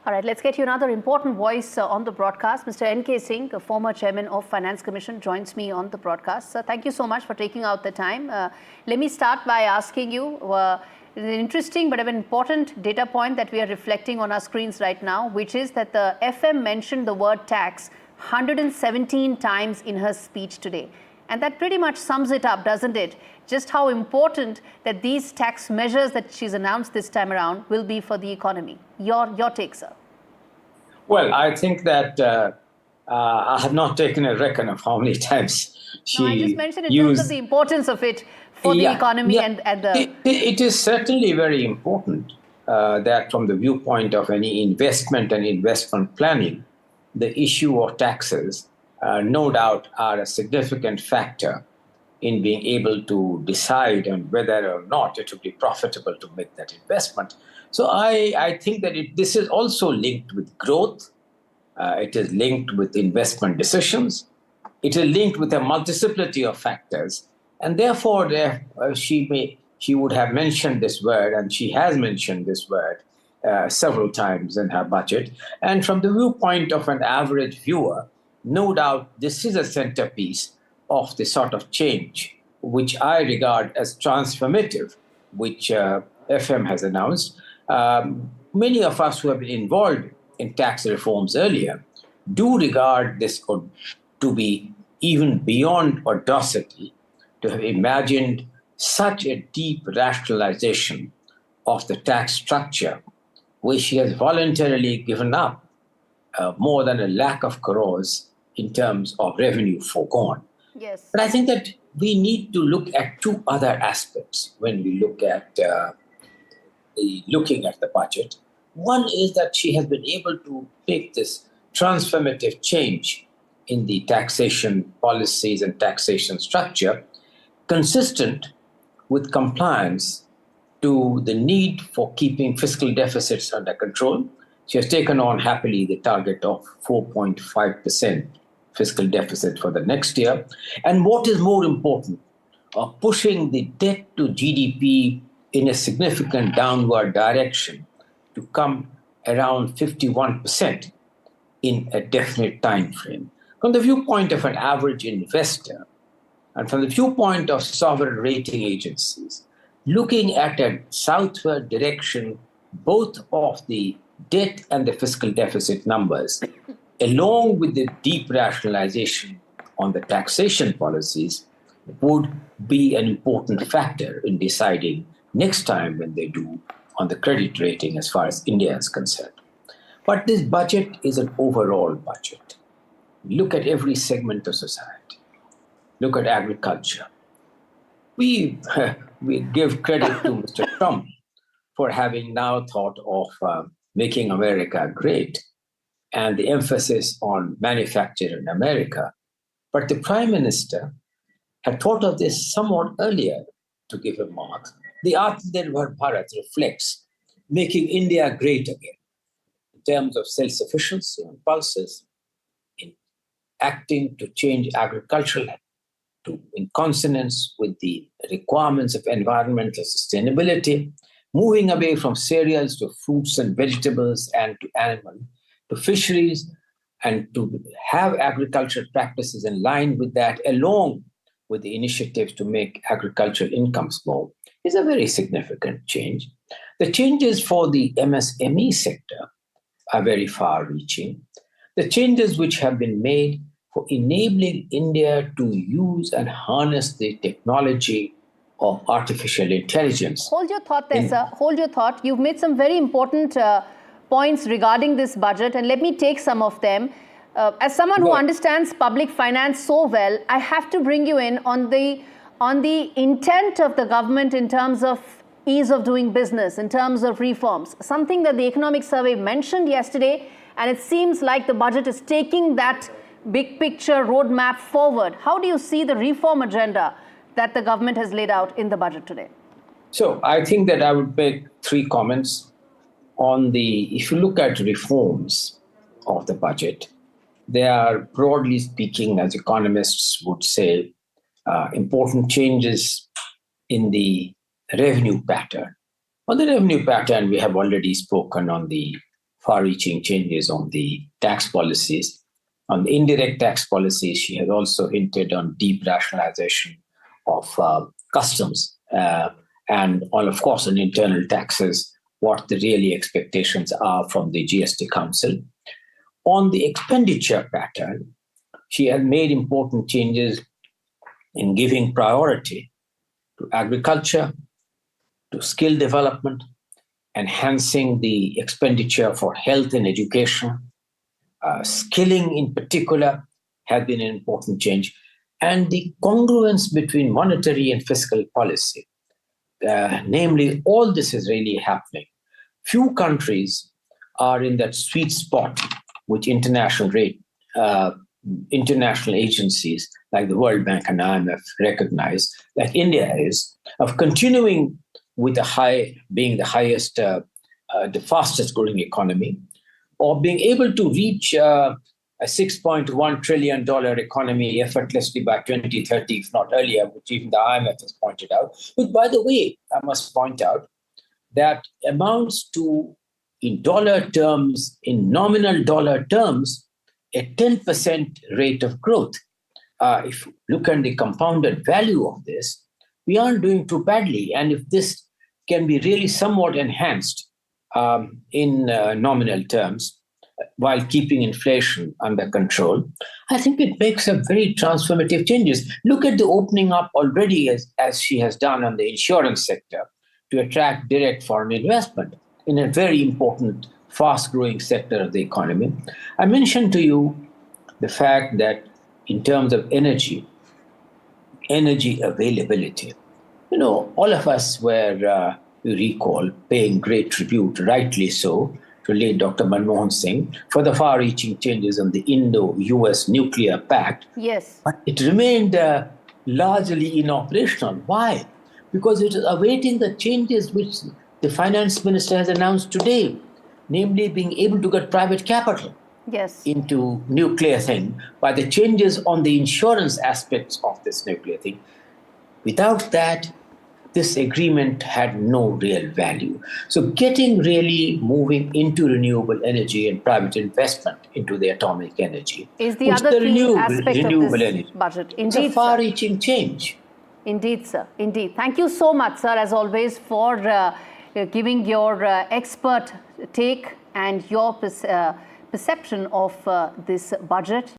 All right, let's get you another important voice on the broadcast. Mr. N.K. Singh, a former chairman of Finance Commission, joins me on the broadcast. Sir, thank you so much for taking out the time. Let me start by asking you an interesting but an important data point that we are reflecting on our screens right now, which is that the FM mentioned the word tax 117 times in her speech today. And that pretty much sums it up, doesn't it? Just how important that these tax measures that she's announced this time around will be for the economy. Your take, sir. Well, I think that I have not taken a reckon of how many times she I just mentioned in terms of the importance of it for the economy and the... It is certainly very important that from the viewpoint of any investment and investment planning, the issue of taxes no doubt are a significant factor in being able to decide on whether or not it would be profitable to make that investment. So I think that this is also linked with growth. It is linked with investment decisions. It is linked with a multiplicity of factors. And therefore, she would have mentioned this word, and she has mentioned this word several times in her budget. And from the viewpoint of an average viewer, no doubt this is a centerpiece of the sort of change which I regard as transformative, which FM has announced. Many of us who have been involved in tax reforms earlier do regard this to be even beyond audacity, to have imagined such a deep rationalization of the tax structure, which she has voluntarily given up more than 1 lakh of crores in terms of revenue foregone. Yes. But I think that we need to look at two other aspects when we look at looking at the budget. One is that she has been able to make this transformative change in the taxation policies and taxation structure consistent with compliance to the need for keeping fiscal deficits under control. She has taken on happily the target of 4.5% fiscal deficit for the next year. And what is more important, pushing the debt to GDP in a significant downward direction to come around 51% in a definite time frame. From the viewpoint of an average investor and from the viewpoint of sovereign rating agencies, looking at a southward direction, both of the debt and the fiscal deficit numbers, along with the deep rationalization on the taxation policies, would be an important factor in deciding next time when they do on the credit rating as far as India is concerned. But this budget is an overall budget. Look at every segment of society. Look at agriculture. We give credit to Mr. Trump for having now thought of making America great and the emphasis on manufacture in America. But the Prime Minister had thought of this somewhat earlier to give a mark. The Atmanirbhar Bharat reflects making India great again in terms of self-sufficiency on pulses, in acting to change agricultural in consonance with the requirements of environmental sustainability, moving away from cereals to fruits and vegetables and to animal, to fisheries, and to have agricultural practices in line with that, along with the initiatives to make agricultural incomes more, is a very significant change. The changes for the MSME sector are very far-reaching. The changes which have been made for enabling India to use and harness the technology of artificial intelligence. Hold your thought there, sir. Hold your thought. You've made some very important points regarding this budget, and let me take some of them. As someone who understands public finance so well, I have to bring you in on the intent of the government in terms of ease of doing business, in terms of reforms, something that the economic survey mentioned yesterday, and it seems like the budget is taking that big picture roadmap forward. How do you see the reform agenda that the government has laid out in the budget today? So I think that I would make 3 comments on if you look at reforms of the budget, they are broadly speaking, as economists would say, important changes in the revenue pattern. On the revenue pattern, we have already spoken on the far-reaching changes on the tax policies. On the indirect tax policies, she has also hinted on deep rationalization of customs and, of course, on internal taxes, what the really expectations are from the GST Council. On the expenditure pattern, she has made important changes in giving priority to agriculture, to skill development, enhancing the expenditure for health and education. Skilling in particular has been an important change. And the congruence between monetary and fiscal policy. Namely, all this is really happening. Few countries are in that sweet spot which international agencies like the World Bank and IMF recognize, like India is, of continuing with being the highest, the fastest growing economy, or being able to reach a $6.1 trillion economy effortlessly by 2030, if not earlier, which even the IMF has pointed out. But by the way, I must point out that amounts to, in dollar terms, in nominal dollar terms, a 10% rate of growth. If you look at the compounded value of this, we aren't doing too badly. And if this can be really somewhat enhanced in nominal terms, while keeping inflation under control, I think it makes a very transformative changes. Look at the opening up already as she has done on the insurance sector to attract direct foreign investment in a very important, fast-growing sector of the economy. I mentioned to you the fact that in terms of energy availability, all of us were, you recall, paying great tribute, rightly so, to late Dr. Manmohan Singh for the far-reaching changes on the Indo-US Nuclear Pact. Yes. But it remained largely inoperational. Why? Because it is awaiting the changes which the finance minister has announced today, namely being able to get private capital into nuclear thing by the changes on the insurance aspects of this nuclear thing. Without that, this agreement had no real value. So getting really moving into renewable energy and private investment into the atomic energy is the other key aspect of this energy budget. Indeed, it's a far-reaching change. Indeed, sir. Indeed. Thank you so much, sir, as always, for giving your expert take and your perception of this budget.